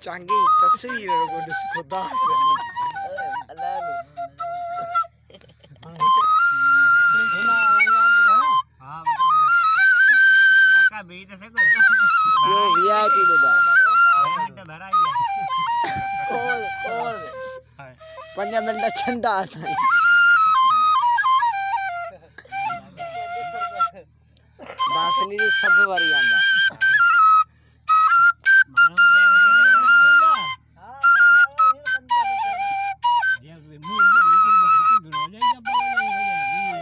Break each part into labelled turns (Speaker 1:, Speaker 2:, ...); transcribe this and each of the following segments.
Speaker 1: canggih taswir ko diskuta.
Speaker 2: Alalo.
Speaker 3: કાકા બેટ છે કોઈ
Speaker 1: Yo VIP બધા.
Speaker 3: મિનિટ ભરાઈ ગયા
Speaker 2: કોલ.
Speaker 1: 5 મિનિટ ચંદા આસાઈ. બાસલી સબ વારી આંદા.
Speaker 3: માણો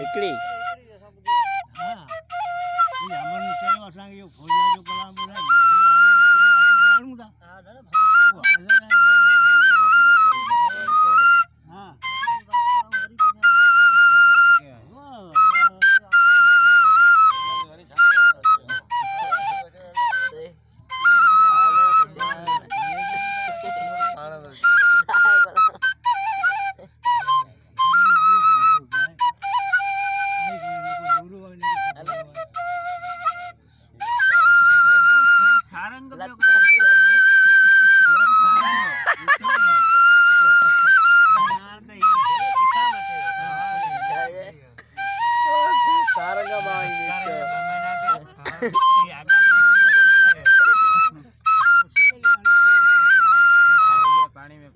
Speaker 1: એકડી સારંગા બાઈ
Speaker 3: પાણી में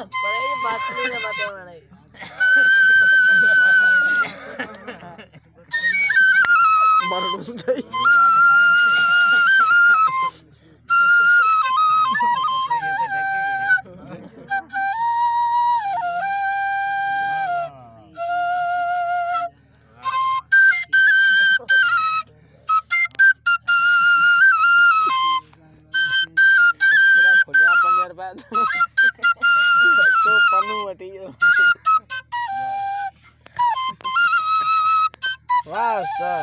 Speaker 2: पर ये बात नहीं है बताना नहीं
Speaker 1: મરડું થઈ ખોજા 15 રૂપિયા તો પન્નું વટી ગયો વાહ સર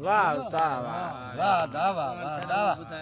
Speaker 1: વાહ વાહ વાહ
Speaker 4: વાહ દાવા